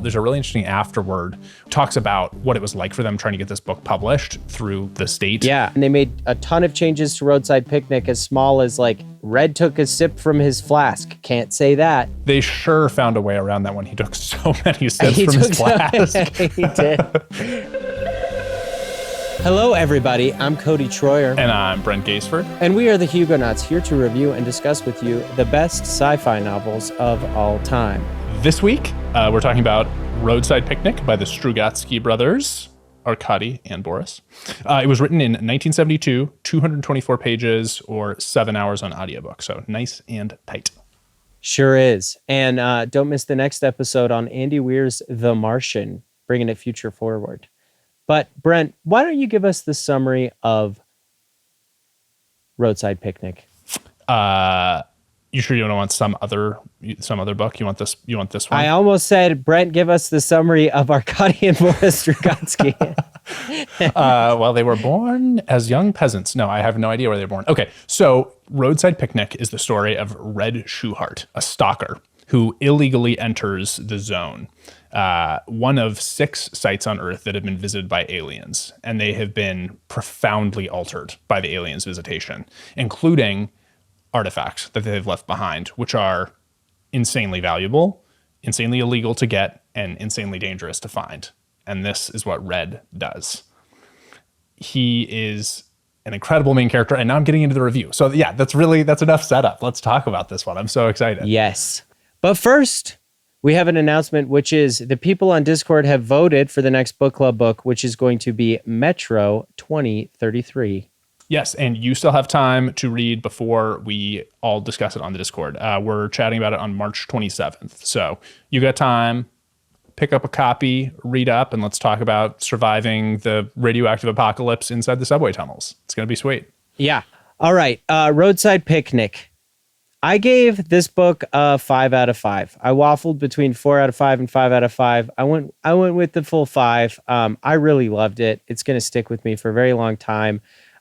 There's a really interesting afterword, talks about what it was like for them trying to get this book published through the state. Yeah, and they made a ton of changes to Roadside Picnic, as small as like Red took a sip from his flask. Can't say that. They sure found a way around that one. He took so many sips from his flask. He did. Hello, everybody. I'm Cody Troyer. And I'm Brent Gaisford. And we are the Hugonauts, here to review and discuss with you the best sci-fi novels of all time. This week, we're talking about Roadside Picnic by the Strugatsky brothers, Arkady and Boris. It was written in 1972, 224 pages, or 7 hours on audiobook. So nice and tight. Sure is. And don't miss the next episode on Andy Weir's The Martian, bringing it future forward. But Brent, why don't you give us the summary of Roadside Picnic? You sure you don't want some other book? You want this one? I almost said, Brent, give us the summary of Arkady and Boris Strugatsky. Well, they were born as young peasants. No, I have no idea where they were born. Okay, so Roadside Picnic is the story of Red Schuhart, a stalker who illegally enters the zone. One of 6 sites on Earth that have been visited by aliens, and they have been profoundly altered by the aliens' visitation, including artifacts that they've left behind, which are insanely valuable, insanely illegal to get, and insanely dangerous to find. And this is what Red does. He is an incredible main character, and now I'm getting into the review. So yeah, that's enough setup. Let's talk about this one. I'm so excited. Yes. But first, we have an announcement, which is the people on Discord have voted for the next book club book, which is going to be Metro 2033. Yes, and you still have time to read before we all discuss it on the Discord. We're chatting about it on March 27th. So you got time, pick up a copy, read up, and let's talk about surviving the radioactive apocalypse inside the subway tunnels. It's going to be sweet. Yeah. All right. Roadside Picnic. I gave this book a 5 out of 5. I waffled between 4 out of 5 and 5 out of 5. I went with the full 5. I really loved it. It's going to stick with me for a very long time.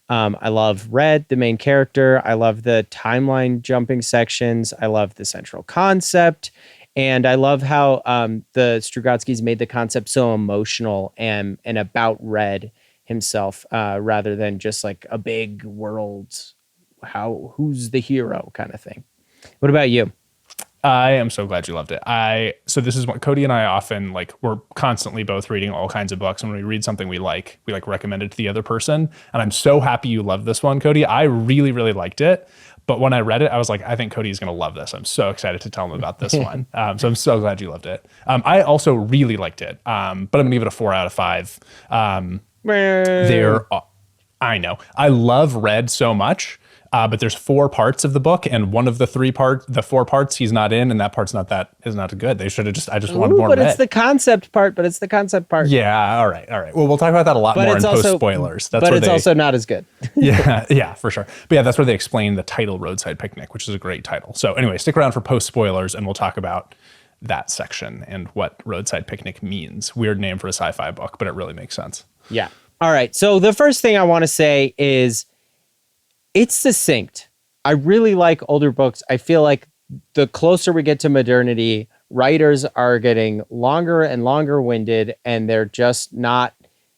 I love Red, the main character. I love the timeline jumping sections. I love the central concept. And I love how the Strugatskys made the concept so emotional and about Red himself, rather than just like a big world, who's the hero kind of thing. What about you? I am so glad you loved it. So this is what Cody and I often we're constantly both reading all kinds of books. And when we read something we recommend it to the other person. And I'm so happy you loved this one, Cody. I really, really liked it. But when I read it, I was like, I think Cody's going to love this. I'm so excited to tell him about this one. So I'm so glad you loved it. I also really liked it. But I'm going to give it a 4 out of 5. I know. I love Red so much. But there's 4 parts of the book, and one of the 4 parts he's not in, and that part's not good. They should have I just wanted more Red. It's the concept part, Yeah, all right. Well, we'll talk about that a lot more in post-spoilers. But it's also not as good. yeah, for sure. But yeah, that's where they explain the title Roadside Picnic, which is a great title. So anyway, stick around for post-spoilers, and we'll talk about that section and what Roadside Picnic means. Weird name for a sci-fi book, but it really makes sense. Yeah. All right. So the first thing I want to say is it's succinct. I really like older books. I feel like the closer we get to modernity, writers are getting longer and longer winded, and they're just not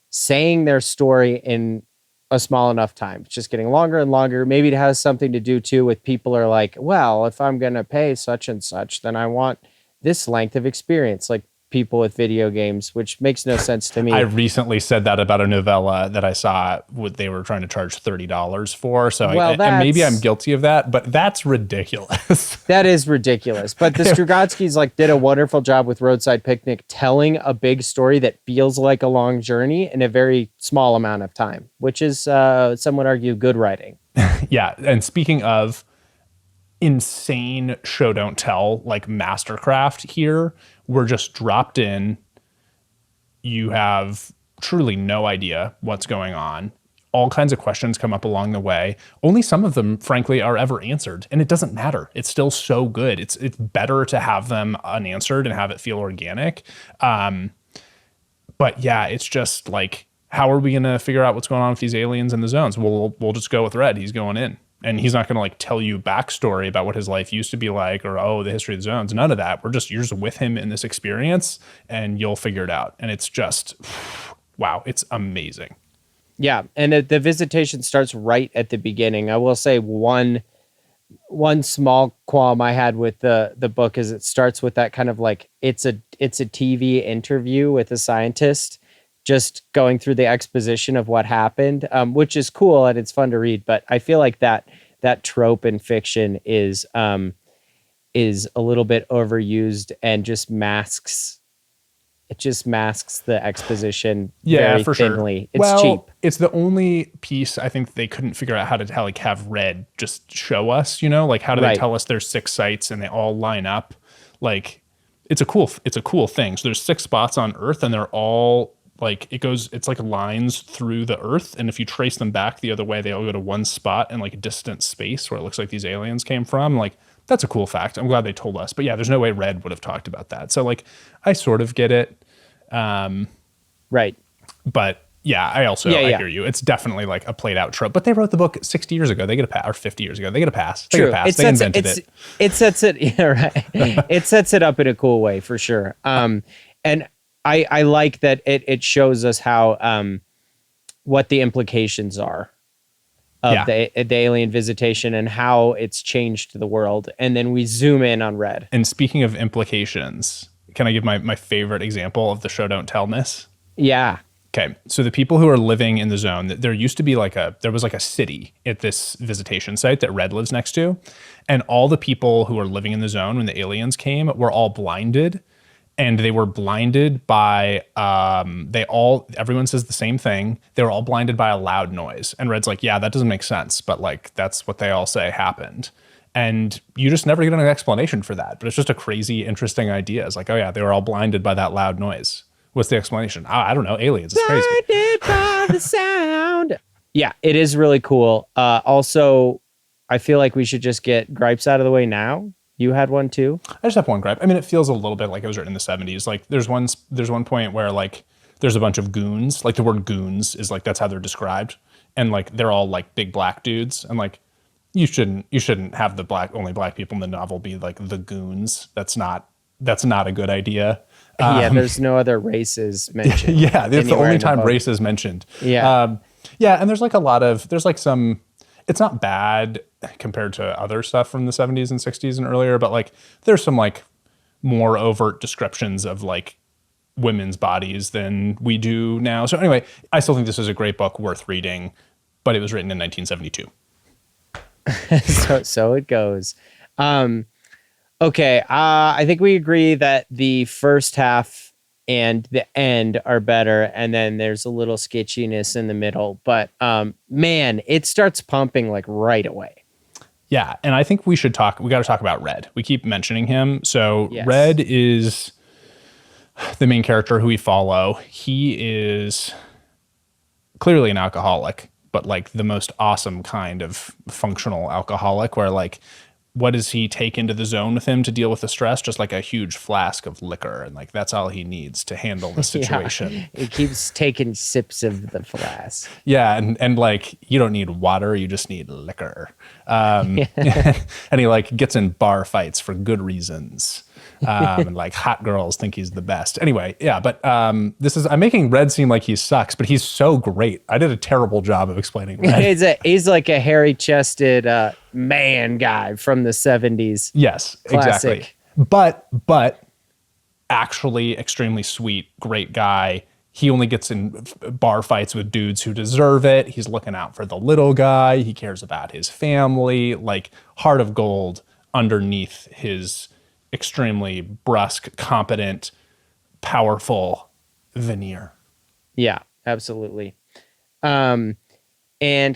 saying their story in a small enough time. It's just getting longer and longer. Maybe it has something to do too with people are like, well, if I'm going to pay such and such, then I want this length of experience. Like people with video games, which makes no sense to me. I recently said that about a novella that I saw they were trying to charge $30 for. So and maybe I'm guilty of that, but that's ridiculous. That is ridiculous. But the Strugatskys did a wonderful job with Roadside Picnic, telling a big story that feels like a long journey in a very small amount of time, which is, some would argue, good writing. Yeah. And speaking of insane show don't tell mastercraft here, we're just dropped in. You have truly no idea what's going on. All kinds of questions come up along the way. Only some of them, frankly, are ever answered, and it doesn't matter. It's still so good. It's better to have them unanswered and have it feel organic. But yeah, it's just how are we going to figure out what's going on with these aliens in the zones? We'll just go with Red. He's going in. And he's not going to like tell you backstory about what his life used to be like, or, oh, the history of the zones. None of that. You're just with him in this experience, and you'll figure it out. And it's just, wow, it's amazing. Yeah. And the visitation starts right at the beginning. I will say one small qualm I had with the book is it starts with that kind of like, it's a TV interview with a scientist just going through the exposition of what happened, which is cool and it's fun to read. But I feel like that trope in fiction is a little bit overused and just masks the exposition very for thinly. Sure. It's cheap. It's the only piece I think they couldn't figure out how to like have Red just show us, like how do they tell us there's 6 sites and they all line up? Like it's a cool thing. So there's 6 spots on Earth and they're all like, it's like lines through the Earth. And if you trace them back the other way, they all go to one spot in like a distant space where it looks like these aliens came from. Like that's a cool fact. I'm glad they told us, but yeah, there's no way Red would have talked about that. So like, I sort of get it. Right. But yeah, I hear you. It's definitely like a played out trope, but they wrote the book 60 years ago. They get a pass, or 50 years ago. They get a pass. They get a pass. They invented it. It sets it, yeah, right. It sets it up in a cool way for sure. And I like that it shows us how, what the implications are of the alien visitation and how it's changed the world. And then we zoom in on Red. And speaking of implications, can I give my favorite example of the show don't tellness? Yeah. Okay. So the people who are living in the zone, there used to be there was a city at this visitation site that Red lives next to. And all the people who were living in the zone when the aliens came were all blinded. And they were blinded by, everyone says the same thing. They were all blinded by a loud noise. And Red's like, yeah, that doesn't make sense. But like, that's what they all say happened. And you just never get an explanation for that. But it's just a crazy, interesting idea. It's like, oh yeah, they were all blinded by that loud noise. What's the explanation? I don't know. Aliens. It's crazy. Blinded by the sound. Yeah, it is really cool. Also, I feel like we should just get gripes out of the way now. You had one too? I just have one gripe. I mean, it feels a little bit like it was written in the 70s. Like there's one point where like there's a bunch of goons. Like the word goons is like, that's how they're described. And like they're all like big black dudes. And like you shouldn't have the only black people in the novel be like the goons. That's not a good idea. Yeah, there's no other races mentioned. Yeah, that's the only time race is mentioned. Yeah. And there's like some, it's not bad compared to other stuff from the 70s and 60s and earlier, but like there's some like more overt descriptions of like women's bodies than we do now. So anyway, I still think this is a great book worth reading, but it was written in 1972. So it goes. Okay. I think we agree that the first half and the end are better. And then there's a little sketchiness in the middle, but man, it starts pumping like right away. Yeah. And I think we got to talk about Red. We keep mentioning him. So yes. Red is the main character who we follow. He is clearly an alcoholic, but like the most awesome kind of functional alcoholic where like, what does he take into the zone with him to deal with the stress? Just like a huge flask of liquor. And like, that's all he needs to handle the situation. Yeah, he keeps taking sips of the flask. Yeah. And like, you don't need water. You just need liquor. And he like gets in bar fights for good reasons. And like hot girls think he's the best. Anyway, yeah, but I'm making Red seem like he sucks, but he's so great. I did a terrible job of explaining Red. He's like a hairy-chested man guy from the 70s. Yes, Classic. Exactly. But actually extremely sweet, great guy. He only gets in bar fights with dudes who deserve it. He's looking out for the little guy. He cares about his family, like heart of gold underneath his extremely brusque, competent, powerful veneer. Yeah, absolutely. And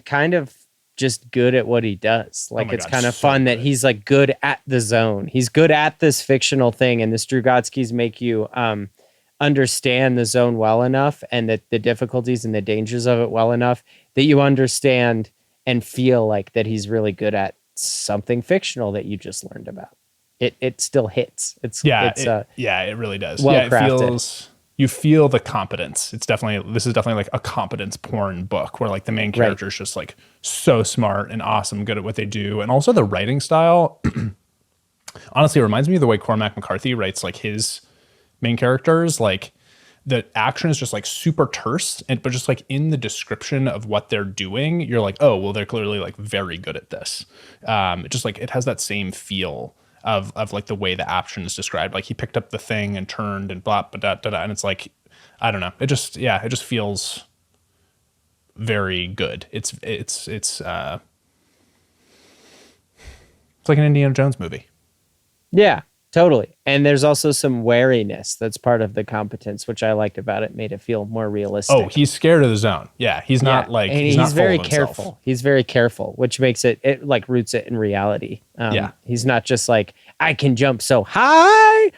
kind of just good at what he does. Like it's kind of fun that he's like good at the zone. He's good at this fictional thing, and the Strugatskys make you understand the zone well enough and that the difficulties and the dangers of it well enough that you understand and feel like that he's really good at something fictional that you just learned about. It still hits. It really does. Well crafted. you feel the competence. This is definitely like a competence porn book where like the main character is just like so smart and awesome, good at what they do. And also the writing style, honestly, it reminds me of the way Cormac McCarthy writes like his main characters. Like the action is just like super terse, but just like in the description of what they're doing, you're like, oh, well, they're clearly like very good at this. Just like it has that same feel of like the way the action is described. Like he picked up the thing and turned and blah, blah, da, da, da, and it's like, I don't know. It just feels very good. It's like an Indiana Jones movie. Yeah, totally. And there's also some wariness that's part of the competence, which I liked about it. Made it feel more realistic. Oh, he's scared of the zone. Yeah, he's not like and he's not very full of careful. himself. He's very careful, which makes it like roots it in reality. He's not just like I can jump so high.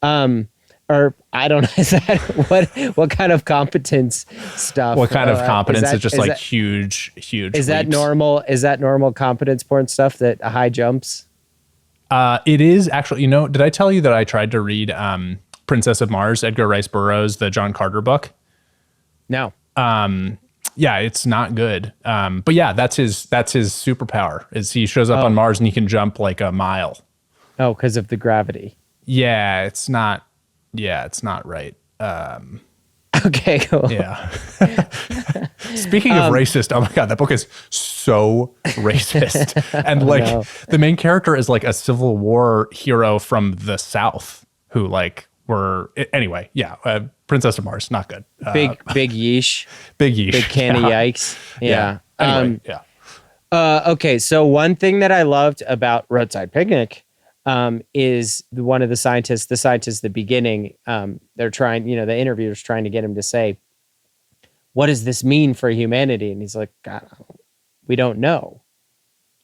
Or I don't know. Is that what kind of competence stuff? What kind of competence is just like that, huge. Is that normal? Is that normal competence porn stuff that high jumps? It is actually, did I tell you that I tried to read Princess of Mars, Edgar Rice Burroughs, the John Carter book? No. Yeah, it's not good. But yeah, that's his superpower is he shows up on Mars and he can jump like a mile. Oh, because of the gravity. Yeah, it's not right. Okay, cool. Yeah. Speaking of racist, oh my God, that book is so racist. And like the main character is like a Civil War hero from the South who like anyway, yeah. Princess of Mars, not good. Big yeesh. Big yeesh. Big can of yikes. Yeah. Anyway, yeah. Okay, so one thing that I loved about Roadside Picnic is one of the scientists at the beginning, they're trying, the interviewer's trying to get him to say, what does this mean for humanity? And he's like, God, we don't know.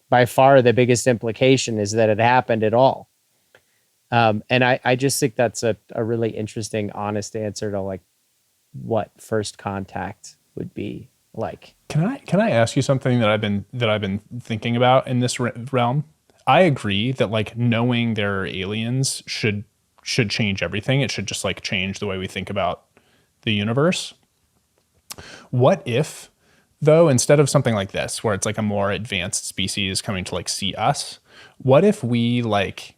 By far, the biggest implication is that it happened at all. And I just think that's a really interesting, honest answer to like what first contact would be like. Can I ask you something that I've been thinking about in this realm? I agree that like knowing there are aliens should change everything. It should just like change the way we think about the universe. What if, though, instead of something like this, where it's like a more advanced species coming to like see us, what if we like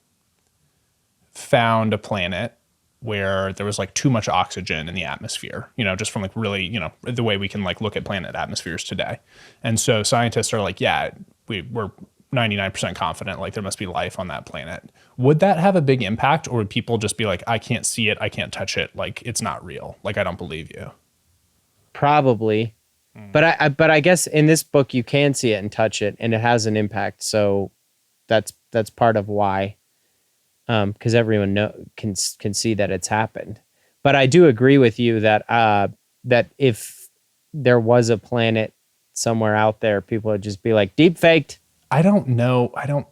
found a planet where there was like too much oxygen in the atmosphere, just from like really, the way we can like look at planet atmospheres today. And so scientists are like, yeah, we're 99% confident like there must be life on that planet. Would that have a big impact, or would people just be like, I can't see it, I can't touch it, like it's not real, like I don't believe you? Probably. But I guess in this book you can see it and touch it and it has an impact. So that's part of why, because everyone can see that it's happened. But I do agree with you that that if there was a planet somewhere out there, people would just be like, deep faked. I don't know. I don't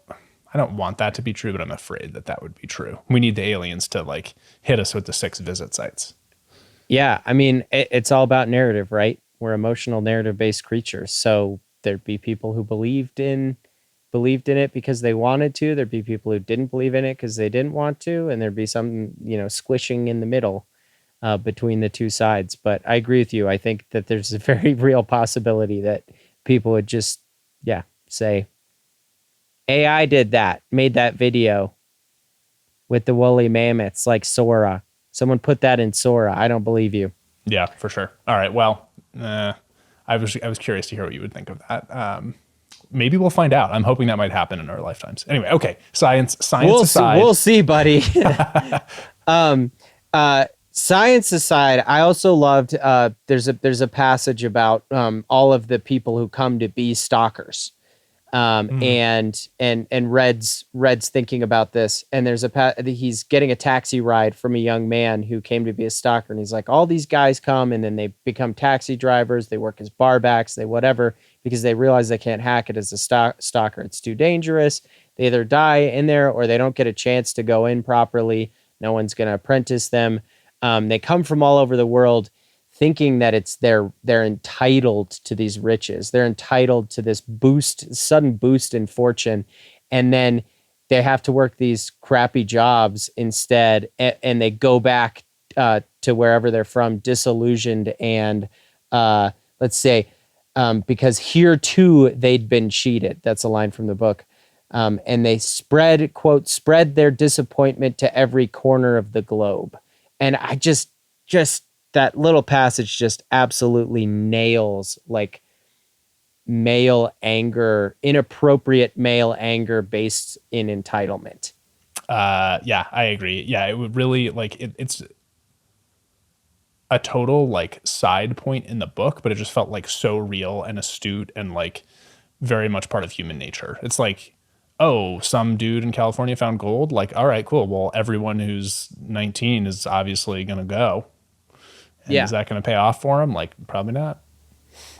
want that to be true, but I'm afraid that would be true. We need the aliens to like hit us with the 6 visit sites. Yeah. I mean, it's all about narrative, right? We're emotional narrative-based creatures. So there'd be people who believed in it because they wanted to. There'd be people who didn't believe in it because they didn't want to. And there'd be some, squishing in the middle between the two sides. But I agree with you. I think that there's a very real possibility that people would just, say, AI did that, made that video with the woolly mammoths like Sora. Someone put that in Sora. I don't believe you. Yeah, for sure. All right. Well, I was curious to hear what you would think of that. Maybe we'll find out. I'm hoping that might happen in our lifetimes. Anyway, okay. Science aside. We'll see, buddy. Science aside, I also loved, there's a passage about all of the people who come to be stalkers. And Red's thinking about this, and there's he's getting a taxi ride from a young man who came to be a stalker, and he's like, all these guys come and then they become taxi drivers, they work as barbacks, they whatever, because they realize they can't hack it as a stalker. It's too dangerous. They either die in there or they don't get a chance to go in properly. No one's going to apprentice them. They come from all over the world, thinking that it's they're entitled to these riches. They're entitled to this sudden boost in fortune. And then they have to work these crappy jobs instead. And they go back to wherever they're from, disillusioned, and let's say because here too they'd been cheated. That's a line from the book. And they spread their disappointment to every corner of the globe. And I just that little passage just absolutely nails like male anger, inappropriate male anger based in entitlement. Yeah, I agree. Yeah, it would really like it's a total like side point in the book, but it just felt like so real and astute and like very much part of human nature. It's like, oh, some dude in California found gold. Like, all right, cool. Well, everyone who's 19 is obviously going to go. And is that going to pay off for him? Like, probably not.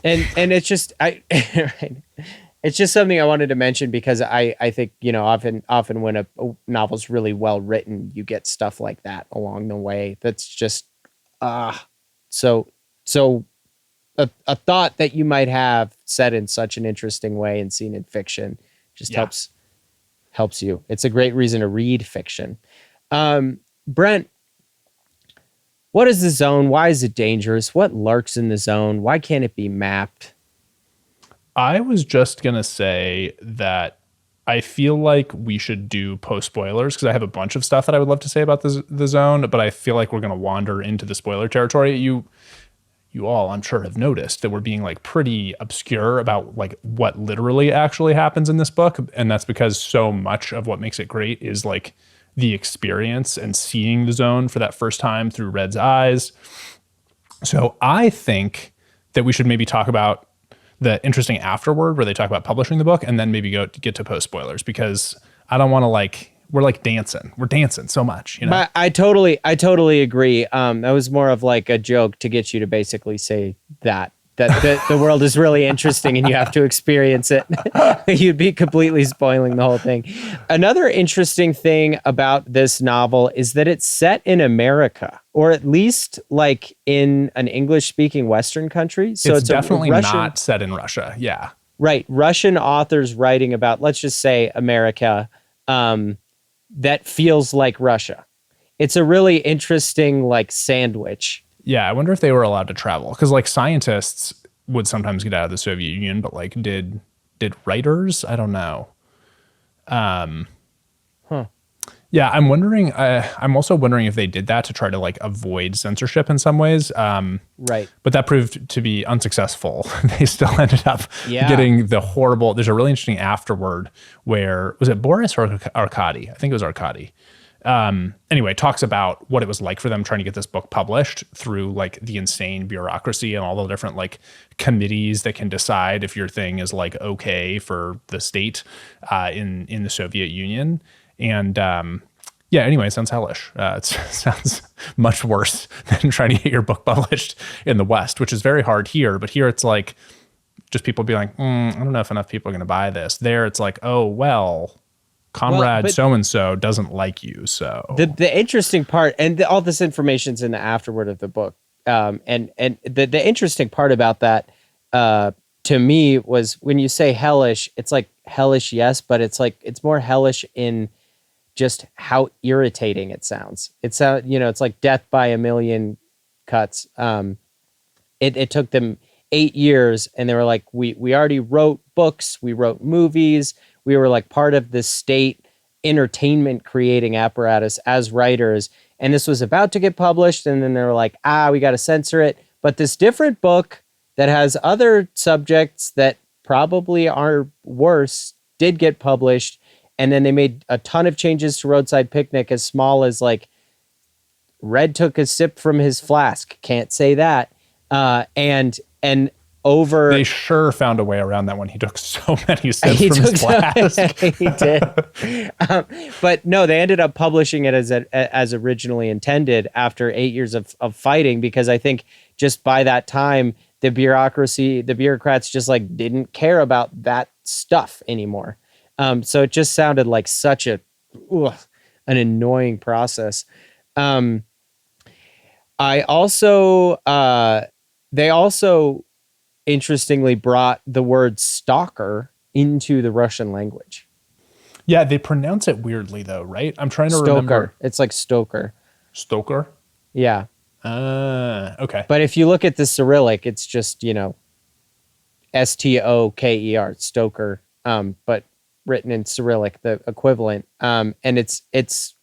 And it's just, it's just something I wanted to mention because I think, you know, often when a novel's really well written, you get stuff like that along the way. That's just, so a thought that you might have said in such an interesting way and seen in fiction just helps you. It's a great reason to read fiction. Brent, what is the zone? Why is it dangerous? What lurks in the zone? Why can't it be mapped? I was just going to say that I feel like we should do post spoilers because I have a bunch of stuff that I would love to say about the zone, but I feel like we're going to wander into the spoiler territory. You all, I'm sure, have noticed that we're being like pretty obscure about like what literally actually happens in this book. And that's because so much of what makes it great is like the experience and seeing the zone for that first time through Red's eyes. So I think that we should maybe talk about the interesting afterword where they talk about publishing the book and then maybe get to post spoilers because I don't want to like, we're like dancing. We're dancing so much, you know? But I totally agree. That was more of like a joke to get you to basically say that the world is really interesting and you have to experience it. You'd be completely spoiling the whole thing. Another interesting thing about this novel is that it's set in America, or at least like in an English-speaking Western country. So it's definitely not set in Russia. Yeah. Right. Russian authors writing about, let's just say, America, that feels like Russia. It's a really interesting like sandwich. Yeah, I wonder if they were allowed to travel because like scientists would sometimes get out of the Soviet Union, but like did writers? I don't know. Yeah, I'm wondering. I'm also wondering if they did that to try to like avoid censorship in some ways. Right. But that proved to be unsuccessful. They still ended up getting the horrible. There's a really interesting afterword where was it Boris or Arkady? I think it was Arkady. Anyway, talks about what it was like for them trying to get this book published through like the insane bureaucracy and all the different like committees that can decide if your thing is like okay for the state in the Soviet Union. And yeah, anyway, it sounds hellish. It sounds much worse than trying to get your book published in the West, which is very hard here. But here it's like just people be like, I don't know if enough people are going to buy this. There it's like, oh, well, comrade so-and-so doesn't like you. So the interesting part, and all this information's in the afterword of the book. And the interesting part about that to me was when you say hellish, it's like hellish, yes, but it's like it's more hellish in just how irritating it sounds. It's it's like death by a million cuts. It took them 8 years, and they were like, we already wrote books, we wrote movies, we were like part of the state entertainment creating apparatus as writers, and this was about to get published, and then they were like, we got to censor it. But this different book that has other subjects that probably are worse did get published. And then they made a ton of changes to Roadside Picnic, as small as like Red took a sip from his flask. Can't say that. And over. They sure found a way around that one. He took so many sips from his flask. He did. But no, they ended up publishing it as originally intended after 8 years of fighting, because I think just by that time, the bureaucrats just like didn't care about that stuff anymore. So it just sounded like such an annoying process. They also interestingly brought the word stalker into the Russian language. Yeah, they pronounce it weirdly though, right? I'm trying to remember. It's like Stoker. Stoker? Yeah. Okay. But if you look at the Cyrillic, it's just, Stoker, Stoker, but written in Cyrillic, the equivalent. And it's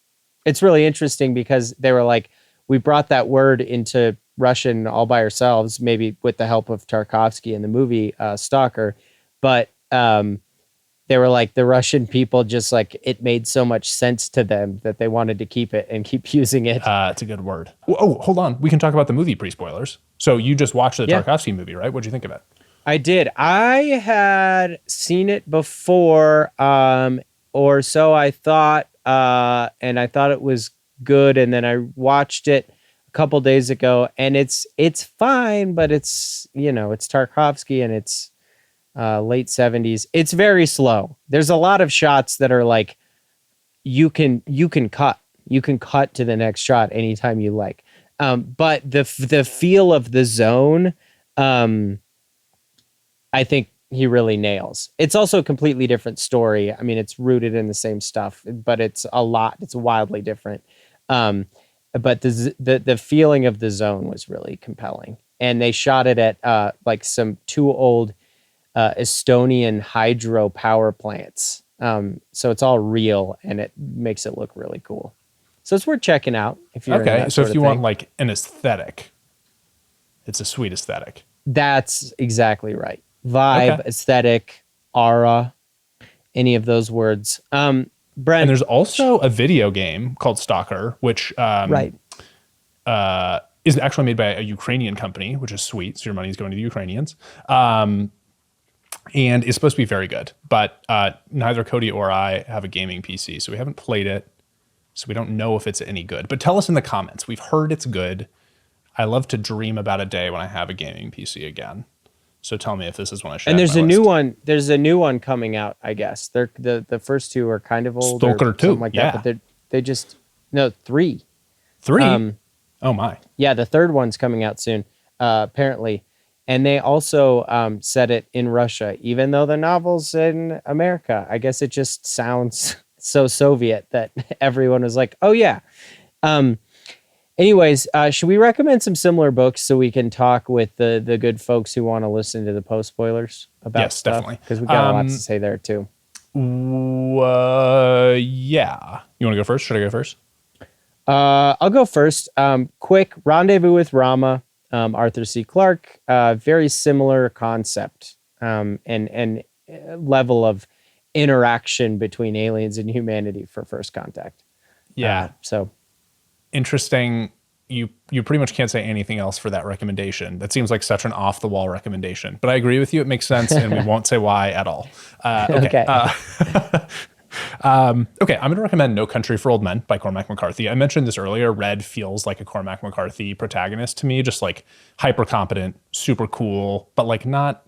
really interesting because they were like, we brought that word into Russian all by ourselves, maybe with the help of Tarkovsky in the movie Stalker, but they were like, the Russian people just like, it made so much sense to them that they wanted to keep it and keep using it. It's a good word. Oh, hold on. We can talk about the movie pre-spoilers. So you just watched the Tarkovsky movie, right? What'd you think of it? I did. I had seen it before, or so I thought, and I thought it was good. And then I watched it a couple days ago, and it's fine, but it's it's Tarkovsky and it's late 70s. It's very slow. There's a lot of shots that are like you can cut to the next shot anytime you like. But the feel of the zone. I think he really nails. It's also a completely different story. I mean, it's rooted in the same stuff, but it's wildly different. But the feeling of the zone was really compelling. And they shot it at like some two old Estonian hydro power plants. So it's all real and it makes it look really cool. So it's worth checking out if you're into that So if you want thing. like an aesthetic, it's a sweet aesthetic. That's exactly right. Vibe, aesthetic, aura, any of those words. Brent. And there's also a video game called Stalker, which Right. is actually made by a Ukrainian company, which is sweet. So your money is going to the Ukrainians. And it's supposed to be very good. But neither Cody or I have a gaming PC, so we haven't played it. So we don't know if it's any good. But tell us in the comments. We've heard it's good. I love to dream about a day when I have a gaming PC again. So tell me if this is one I should. And there's a new one. There's a new one coming out. I guess they're the first two are kind of old. Stalker 2, something like that. But they just three. Three. Oh my. Yeah, the third one's coming out soon. Apparently, and they also set it in Russia, even though the novel's in America. I guess it just sounds so Soviet that everyone was like, "Oh yeah." Anyways, should we recommend some similar books so we can talk with the good folks who want to listen to the post spoilers about stuff? Definitely. Because we got a lot to say there too. Yeah. You want to go first? Should I go first? I'll go first. Quick Rendezvous with Rama, Arthur C. Clarke. Very similar concept and level of interaction between aliens and humanity for first contact. Yeah. So. Interesting. You pretty much can't say anything else for that recommendation. That seems like such an off the wall recommendation, but I agree with you. It makes sense, and we won't say why at all. Okay. Okay. I'm going to recommend No Country for Old Men by Cormac McCarthy. I mentioned this earlier. Red feels like a Cormac McCarthy protagonist to me, just like hyper competent, super cool, but like not.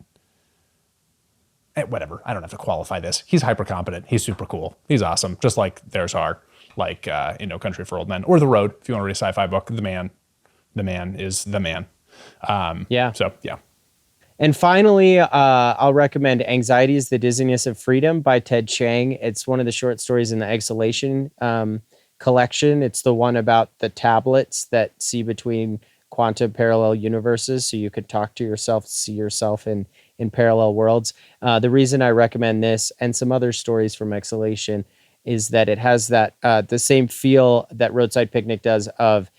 Whatever. I don't have to qualify this. He's hyper competent. He's super cool. He's awesome. Just like theirs are. Like in No Country for Old Men, or The Road, if you want to read a sci-fi book. The man is the man. Yeah. So yeah. And finally, I'll recommend Anxiety is the Dizziness of Freedom by Ted Chiang. It's one of the short stories in the Exhalation collection. It's the one about the tablets that see between quantum parallel universes, so you could talk to yourself, see yourself in parallel worlds. The reason I recommend this and some other stories from Exhalation is that it has that the same feel that Roadside Picnic does of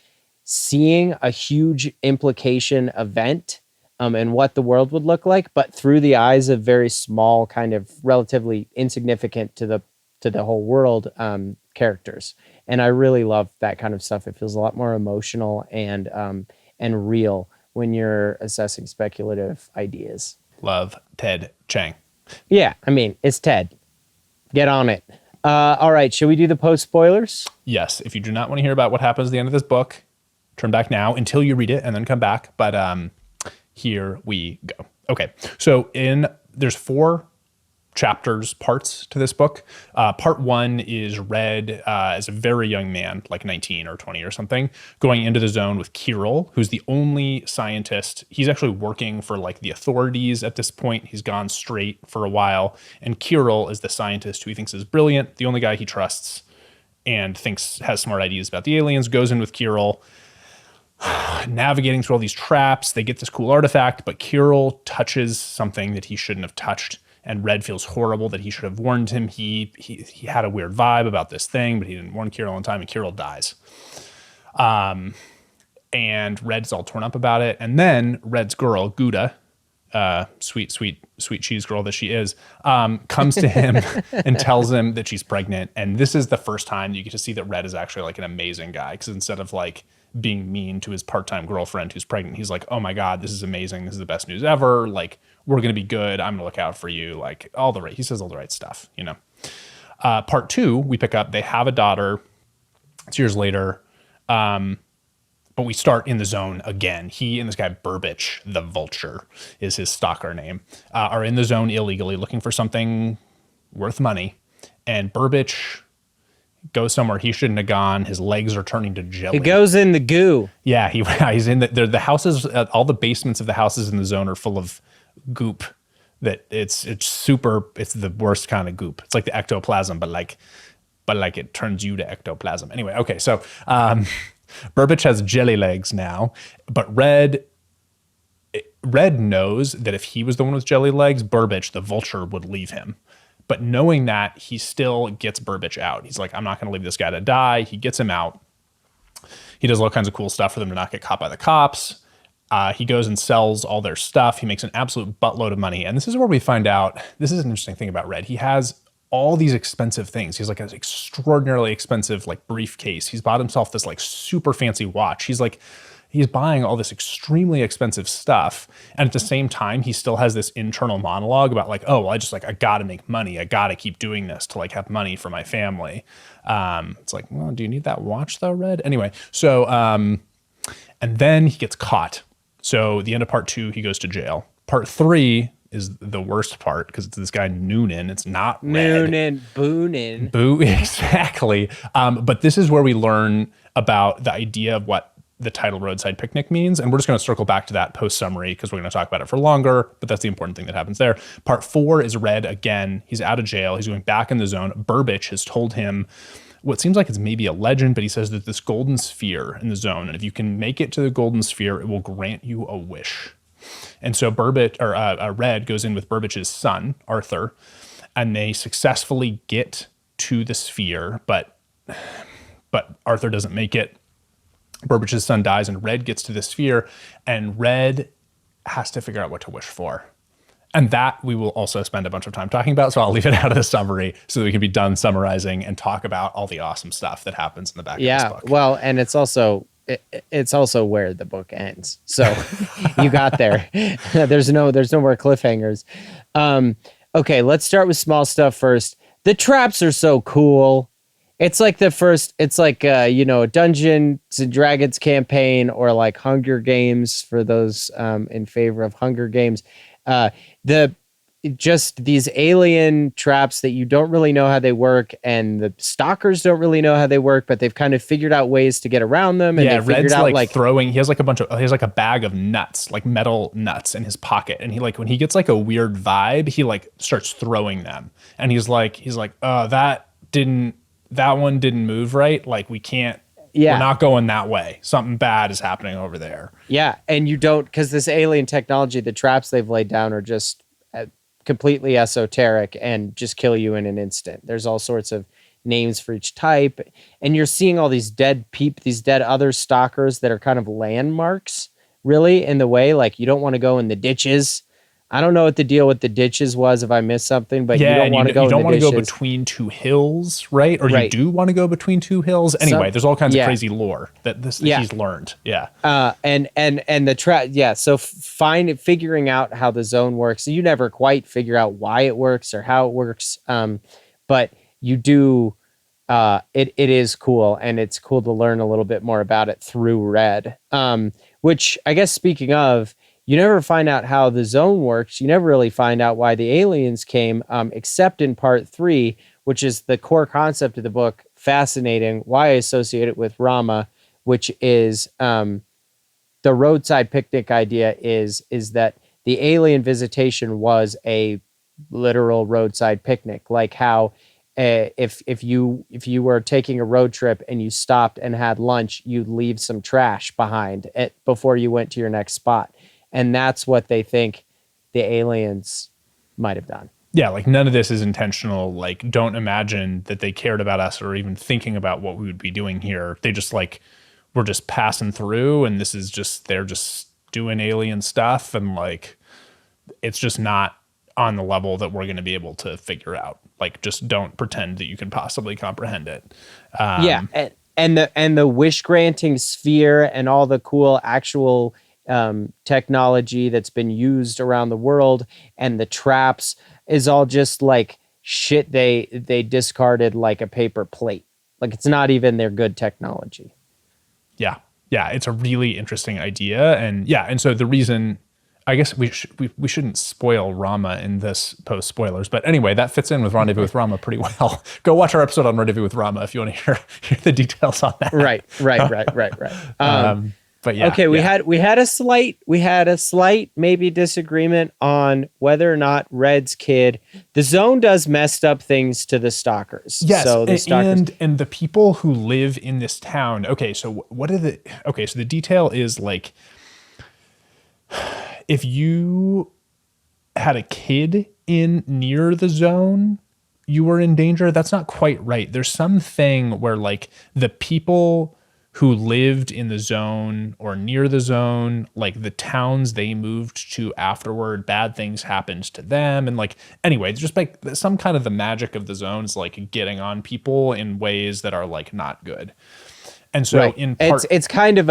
seeing a huge implication event and what the world would look like, but through the eyes of very small, kind of relatively insignificant to the whole world characters. And I really love that kind of stuff. It feels a lot more emotional and real when you're assessing speculative ideas. Love Ted Chiang. Yeah, I mean, it's Ted. Get on it. All right, should we do the post spoilers? Yes. If you do not want to hear about what happens at the end of this book, turn back now until you read it and then come back. But here we go. Okay. So there's 4 parts to this book. Part 1 is Red as a very young man, like 19 or 20 or something, going into the zone with Kirill, who's the only scientist. He's actually working for like the authorities at this point. He's gone straight for a while. And Kirill is the scientist who he thinks is brilliant, the only guy he trusts and thinks has smart ideas about the aliens, goes in with Kirill. navigating through all these traps. They get this cool artifact, but Kirill touches something that he shouldn't have touched. And Red feels horrible that he should have warned him. He had a weird vibe about this thing, but he didn't warn Kirill in time, and Kirill dies. And Red's all torn up about it. And then Red's girl, Gouda, sweet cheese girl that she is, comes to him and tells him that she's pregnant. And this is the first time you get to see that Red is actually like an amazing guy. Because instead of like being mean to his part-time girlfriend who's pregnant, he's like, oh my God, this is amazing. This is the best news ever. Like, we're going to be good. I'm going to look out for you. Like he says all the right stuff, you know? Part 2, we pick up, they have a daughter. It's years later. But we start in the zone again. He and this guy Burbage, the Vulture is his stalker name, are in the zone illegally looking for something worth money. And Burbage goes somewhere he shouldn't have gone. His legs are turning to jelly. He goes in the goo. Yeah, he's in the houses. All the basements of the houses in the zone are full of goop. That it's super. It's the worst kind of goop. It's like the ectoplasm, but like it turns you to ectoplasm. Anyway, okay, so Burbage has jelly legs now, but Red knows that if he was the one with jelly legs, Burbage, the Vulture, would leave him. But knowing that, he still gets Burbage out. He's like, I'm not going to leave this guy to die. He gets him out. He does all kinds of cool stuff for them to not get caught by the cops. He goes and sells all their stuff. He makes an absolute buttload of money. And this is where we find out, this is an interesting thing about Red. He has all these expensive things. He's like an extraordinarily expensive like briefcase. He's bought himself this like super fancy watch. He's buying all this extremely expensive stuff. And at the same time, he still has this internal monologue about like, oh, well, I gotta make money. I gotta keep doing this to like have money for my family. It's like, well, do you need that watch though, Red? Anyway, so, and then he gets caught. So the end of part 2, he goes to jail. Part 3 is the worst part because it's this guy Noonan. It's not Red. Noonan, Boonin. Exactly. But this is where we learn about the idea of what the title Roadside Picnic means. And we're just going to circle back to that post-summary because we're going to talk about it for longer, but that's the important thing that happens there. Part 4 is Red again. He's out of jail. He's going back in the zone. Burbage has told him what seems like it's maybe a legend, but he says that this golden sphere in the zone, and if you can make it to the golden sphere, it will grant you a wish. And so Red goes in with Burbage's son, Arthur, and they successfully get to the sphere, but Arthur doesn't make it. Burbage's son dies, and Red gets to the sphere, and Red has to figure out what to wish for. And that we will also spend a bunch of time talking about, so I'll leave it out of the summary so that we can be done summarizing and talk about all the awesome stuff that happens in the back of this book. Well, and it's also where the book ends. So you got there. There's no more cliffhangers. Okay, let's start with small stuff first. The traps are so cool. It's like a Dungeons and Dragons campaign, or like Hunger Games for those in favor of Hunger Games. Just these alien traps that you don't really know how they work, and the stalkers don't really know how they work, but they've kind of figured out ways to get around them. And yeah, Red's like throwing. He has like a bag of nuts, like metal nuts, in his pocket, and he like when he gets like a weird vibe, he like starts throwing them, and he's like, that one didn't move right. Like we can't. Yeah. We're not going that way. Something bad is happening over there. Yeah, and you don't, because this alien technology, the traps they've laid down are just completely esoteric and just kill you in an instant. There's all sorts of names for each type, and you're seeing all these dead other stalkers that are kind of landmarks, really, in the way. Like you don't want to go in the ditches. I don't know what the deal with the ditches was, if I missed something, but yeah, you don't want to go. You don't want to go between two hills, right? Or you do want to go between two hills. Anyway, there's all kinds of crazy lore that he's learned. Yeah. And the trap. Yeah. So figuring out how the zone works. You never quite figure out why it works or how it works. But you do. It is cool, and it's cool to learn a little bit more about it through Red. Which I guess, speaking of. You never find out how the zone works. You never really find out why the aliens came, except in part 3, which is the core concept of the book. Fascinating. Why I associate it with Rama, which is the roadside picnic idea is that the alien visitation was a literal roadside picnic, like how if you were taking a road trip and you stopped and had lunch, you'd leave some trash behind before you went to your next spot. And that's what they think the aliens might have done. Yeah, like none of this is intentional. Like, don't imagine that they cared about us or even thinking about what we would be doing here. They just like, we're just passing through, and this is just, they're just doing alien stuff, and like, it's just not on the level that we're going to be able to figure out. Like, just don't pretend that you can possibly comprehend it. Yeah, and the wish granting sphere and all the cool actual technology that's been used around the world, and the traps is all just like shit they discarded like a paper plate. Like, it's not even their good technology. Yeah, it's a really interesting idea, and so the reason, I guess we shouldn't spoil Rama in this post spoilers, but anyway, that fits in with Rendezvous with Rama pretty well. Go watch our episode on Rendezvous with Rama if you want to hear the details on that. Right. But yeah. Okay, we had a slight maybe disagreement on whether or not Red's kid. The Zone does messed up things to the Stalkers. Yes, so the Stalkers and the people who live in this town. Okay, so so the detail is like, if you had a kid in near the Zone, you were in danger. That's not quite right. There's something where like the people who lived in the Zone or near the Zone, like the towns they moved to afterward, bad things happened to them. And like, anyway, it's just like some kind of the magic of the Zone is like getting on people in ways that are like not good. And so in part, it's kind of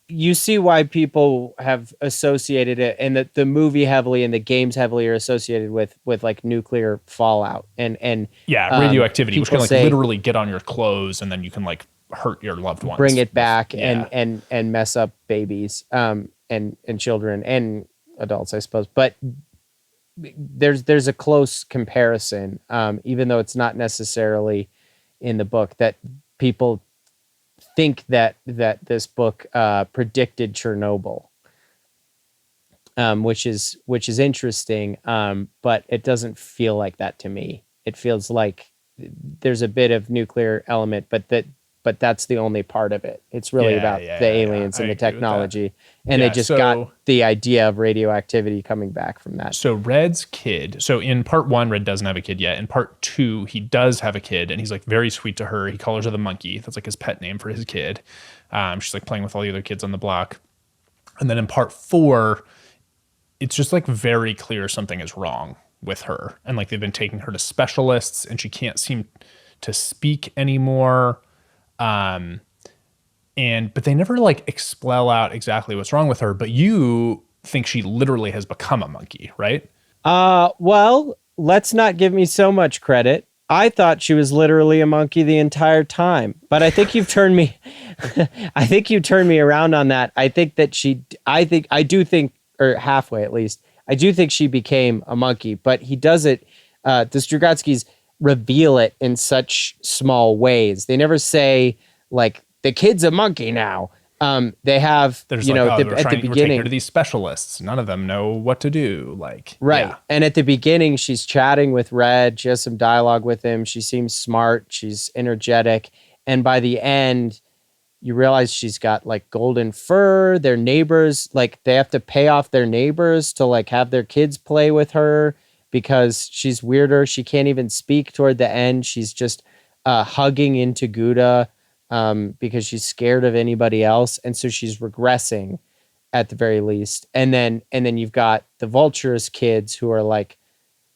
you see why people have associated it, and that the movie heavily and the games heavily are associated with like nuclear fallout and radioactivity, which can like literally get on your clothes and then you can like hurt your loved ones, bring it back, and mess up babies and children and adults, I suppose. But there's a close comparison, even though it's not necessarily in the book, that people think that this book predicted Chernobyl, which is interesting, but it doesn't feel like that to me. It feels like there's a bit of nuclear element, but that's the only part of it. It's really about the aliens and the technology, and they just got the idea of radioactivity coming back from that. So Red's kid, so in part 1, Red doesn't have a kid yet. In part 2, he does have a kid, and he's like very sweet to her. He calls her the monkey. That's like his pet name for his kid. She's like playing with all the other kids on the block. And then in part 4, it's just like very clear something is wrong with her. And like they've been taking her to specialists, and she can't seem to speak anymore. But they never like spell out exactly what's wrong with her, but you think she literally has become a monkey, right? Well, let's not give me so much credit. I thought she was literally a monkey the entire time, but I think you've turned me, I think you turned me around on that. I think that or halfway at least, I do think she became a monkey, but he does it, the Strugatskys reveal it in such small ways. They never say like the kid's a monkey now. They have, at the beginning, taking her to these specialists. None of them know what to do. Like, right. Yeah. And at the beginning, she's chatting with Red. She has some dialogue with him. She seems smart. She's energetic. And by the end, you realize she's got like golden fur. Their neighbors, like they have to pay off their neighbors to like have their kids play with her, because she's weirder. She can't even speak toward the end. She's just hugging into Gouda because she's scared of anybody else. And so she's regressing at the very least. And then you've got the Vulture's kids who are like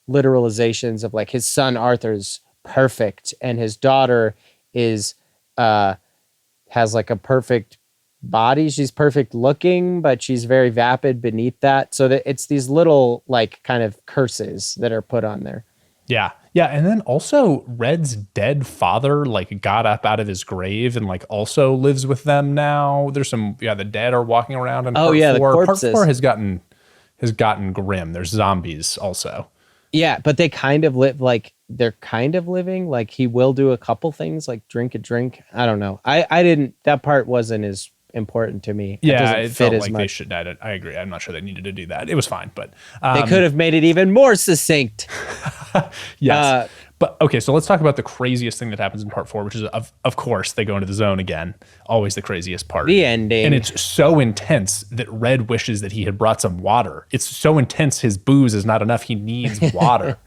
literalizations of like his son Arthur's perfect, and his daughter is has like a perfect body. She's perfect looking, but she's very vapid beneath that. So that it's these little like kind of curses that are put on there. Yeah. And then also Red's dead father like got up out of his grave and like also lives with them now. There's some, the dead are walking around in part 4. The corpses. Part 4 has gotten grim. There's zombies also. Yeah, but they kind of live like they're kind of living. Like he will do a couple things like drink a drink. I don't know. That part wasn't as important to me. It felt like they should. I agree. I'm not sure they needed to do that. It was fine, but they could have made it even more succinct. Yes, But okay, so let's talk about the craziest thing that happens in part 4, which is of course they go into the zone again. Always the craziest part. The ending. And it's so intense that Red wishes that he had brought some water. It's so intense his booze is not enough. He needs water.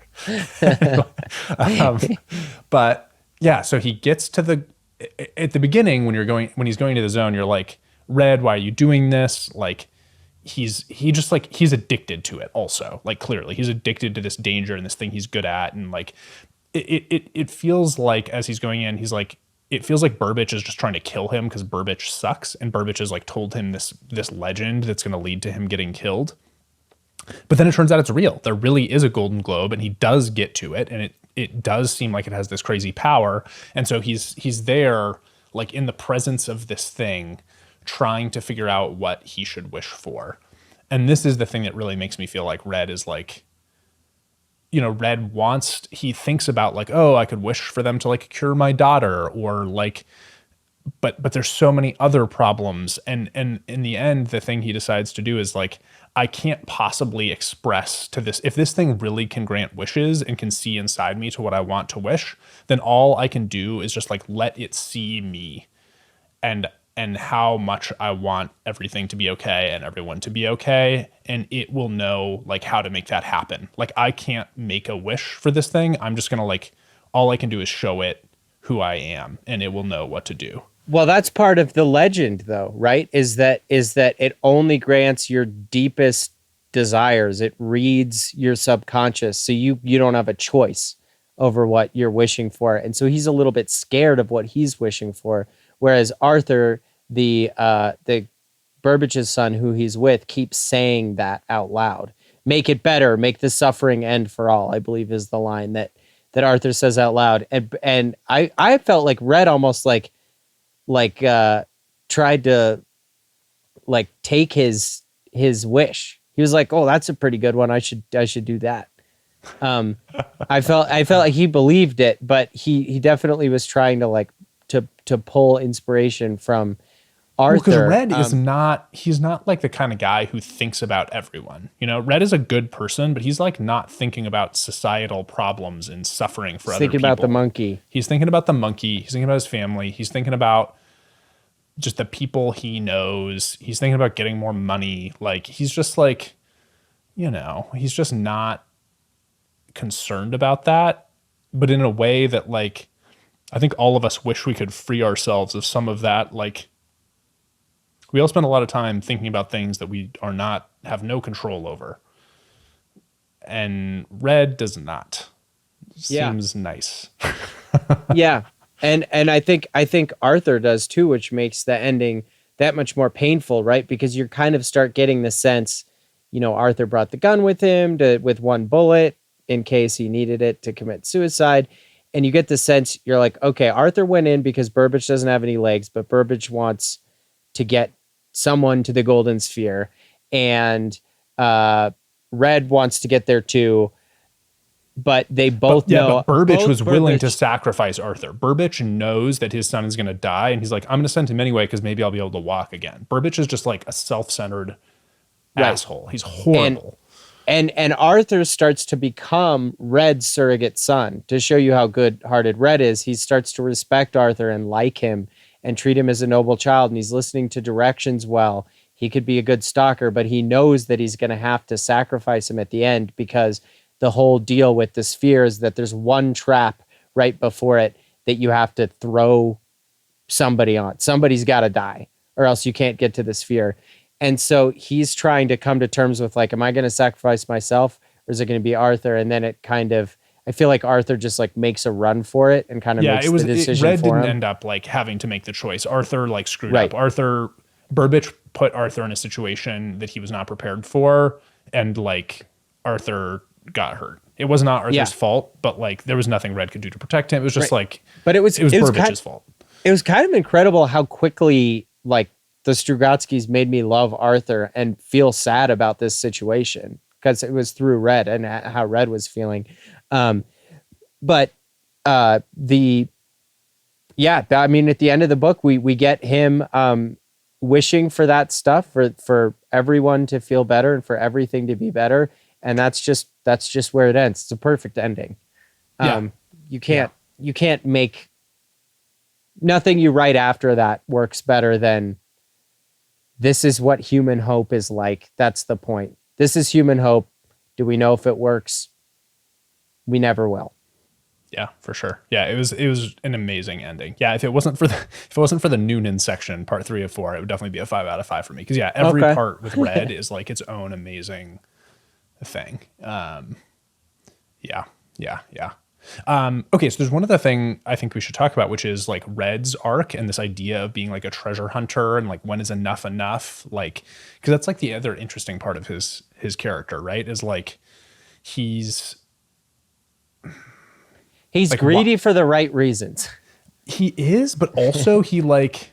But yeah, so he gets to at the beginning when he's going to the zone, you're like, Red, why are you doing this? Like he's addicted to it also. Like clearly he's addicted to this danger and this thing he's good at. And like, it feels like as he's going in, he's like, it feels like Burbage is just trying to kill him because Burbage sucks. And Burbage has like told him this legend that's going to lead to him getting killed. But then it turns out it's real. There really is a golden globe and he does get to it. And it does seem like it has this crazy power. And so he's there like in the presence of this thing trying to figure out what he should wish for. And this is the thing that really makes me feel like Red is like, you know, Red he thinks about like, oh, I could wish for them to like cure my daughter or like, but there's so many other problems. And in the end, the thing he decides to do is like, I can't possibly express to this. If this thing really can grant wishes and can see inside me to what I want to wish, then all I can do is just like, let it see me and how much I want everything to be okay and everyone to be okay. And it will know like how to make that happen. Like I can't make a wish for this thing. I'm just going to like, all I can do is show it who I am and it will know what to do. Well, that's part of the legend though, right? Is that it only grants your deepest desires. It reads your subconscious. So you don't have a choice over what you're wishing for. And so he's a little bit scared of what he's wishing for. Whereas Arthur, the Burbage's son who he's with, keeps saying that out loud. Make it better, make the suffering end for all, I believe is the line that Arthur says out loud. And I felt like Red almost like tried to like take his wish. He was like, oh, that's a pretty good one. I should do that. I felt like he believed it, but he definitely was trying to like to pull inspiration from Arthur. Because Red is he's not like the kind of guy who thinks about everyone. You know, Red is a good person, but he's like not thinking about societal problems and suffering for other people. He's thinking about the monkey. He's thinking about the monkey. He's thinking about his family. He's thinking about just the people he knows. He's thinking about getting more money. Like he's just like, you know, he's just not concerned about that, but in a way that like, I think all of us wish we could free ourselves of some of that. Like we all spend a lot of time thinking about things that we have no control over. And Red does not. Seems nice. Yeah. And I think Arthur does too, which makes the ending that much more painful, right? Because you kind of start getting the sense, you know, Arthur brought the gun with him with one bullet in case he needed it to commit suicide. And you get the sense you're like, okay, Arthur went in because Burbage doesn't have any legs, but Burbage wants to get someone to the golden sphere. And Red wants to get there too. But they both know. But Burbage was willing to sacrifice Arthur. Burbage knows that his son is going to die. And he's like, I'm going to send him anyway because maybe I'll be able to walk again. Burbage is just like a self-centered asshole. He's horrible. And Arthur starts to become Red's surrogate son. To show you how good-hearted Red is, he starts to respect Arthur and like him and treat him as a noble child. And he's listening to directions well. He could be a good stalker, but he knows that he's going to have to sacrifice him at the end because the whole deal with the sphere is that there's one trap right before it that you have to throw somebody on. Somebody's got to die or else you can't get to the sphere. And so he's trying to come to terms with like, am I going to sacrifice myself or is it going to be Arthur? And then it kind of, I feel like Arthur just like makes a run for it and kind of makes the decision Red for him. didn't end up like having to make the choice. Arthur like screwed up. Burbage put Arthur in a situation that he was not prepared for. And like Arthur got hurt. It was not Arthur's fault, but like there was nothing Red could do to protect him. It was just like, but it was Burbage's fault. It was kind of incredible how quickly like the Strugatskys made me love Arthur and feel sad about this situation because it was through Red and how Red was feeling. I mean, at the end of the book, we get him wishing for that stuff for everyone to feel better and for everything to be better. And that's just where it ends. It's a perfect ending. You can't make nothing you write after that works better than this is what human hope is like. That's the point. This is human hope. Do we know if it works? We never will. Yeah, for sure. Yeah, it was an amazing ending. Yeah, if it wasn't for the Noonan section, part 3 of 4, it would definitely be a 5 out of 5 for me. Because yeah, every part with Red is like its own amazing thing. Yeah. Okay, so there's one other thing I think we should talk about, which is like Red's arc and this idea of being like a treasure hunter and like when is enough? Like, because that's like the other interesting part of his character, right? Is like he's like, greedy for the right reasons. He is, but also he like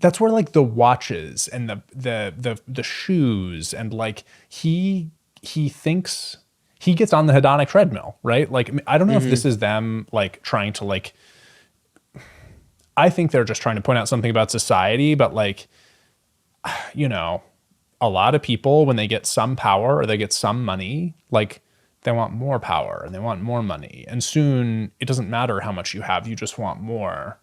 that's where like the watches and the shoes and like he thinks he gets on the hedonic treadmill, right? Like I don't know if this is them like trying to like I think they're just trying to point out something about society, but like you know, a lot of people when they get some power or they get some money, like they want more power and they want more money. And soon it doesn't matter how much you have, you just want more.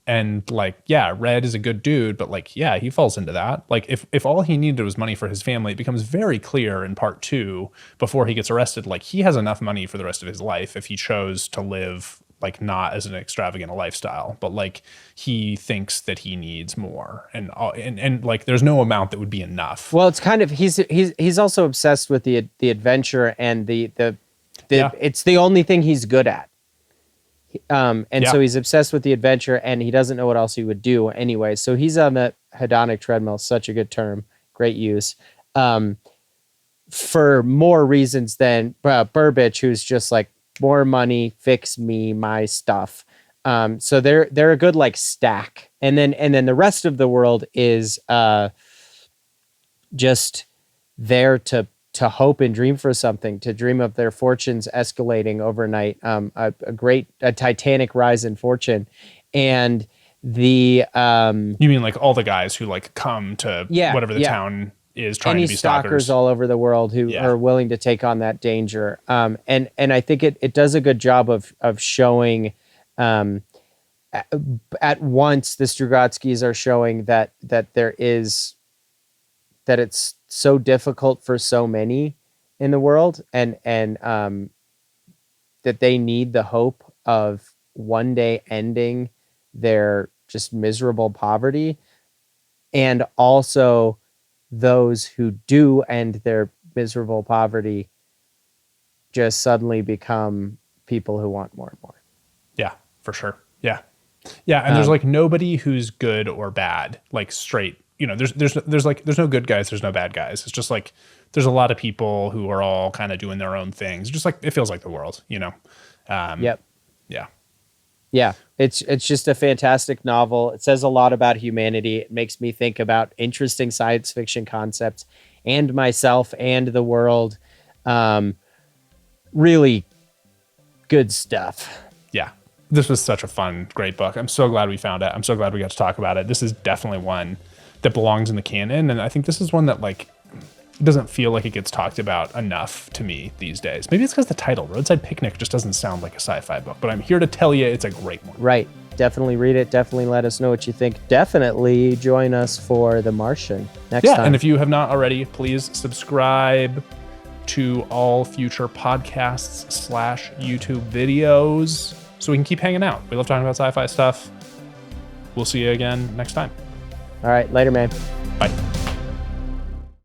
And like, yeah, Red is a good dude, but like, yeah, he falls into that. Like if all he needed was money for his family, it becomes very clear in part 2 before he gets arrested, like he has enough money for the rest of his life if he chose to live like not as an extravagant a lifestyle, but like he thinks that he needs more and like there's no amount that would be enough. Well, it's kind of he's also obsessed with the adventure and the it's the only thing he's good at. So he's obsessed with the adventure and he doesn't know what else he would do anyway. So he's on the hedonic treadmill, such a good term, great use. For more reasons than Burbage, who's just like more money, fix me, my stuff. So they're a good like stack. And then the rest of the world is just there to hope and dream for something, to dream of their fortunes escalating overnight, a titanic rise in fortune. And the you mean like all the guys who like come to whatever the town is trying to be stalkers all over the world who are willing to take on that danger. And I think it does a good job of showing at once the Strugatskys are showing that it's so difficult for so many in the world and that they need the hope of one day ending their just miserable poverty, and also those who do end their miserable poverty just suddenly become people who want more and more. Yeah, for sure. Yeah. And there's like nobody who's good or bad, like straight, you know, there's no good guys. There's no bad guys. It's just like, there's a lot of people who are all kind of doing their own things. Just like, it feels like the world, you know? Yep. Yeah. Yeah. It's just a fantastic novel. It says a lot about humanity. It makes me think about interesting science fiction concepts and myself and the world. Really good stuff. Yeah. This was such a fun, great book. I'm so glad we found it. I'm so glad we got to talk about it. This is definitely one that belongs in the canon. And I think this is one that like doesn't feel like it gets talked about enough to me these days. Maybe it's because the title, Roadside Picnic, just doesn't sound like a sci-fi book, but I'm here to tell you it's a great one. Right. Definitely read it. Definitely let us know what you think. Definitely join us for The Martian next time. And if you have not already, please subscribe to all future podcasts / YouTube videos so we can keep hanging out. We love talking about sci-fi stuff. We'll see you again next time. All right. Later, man. Bye.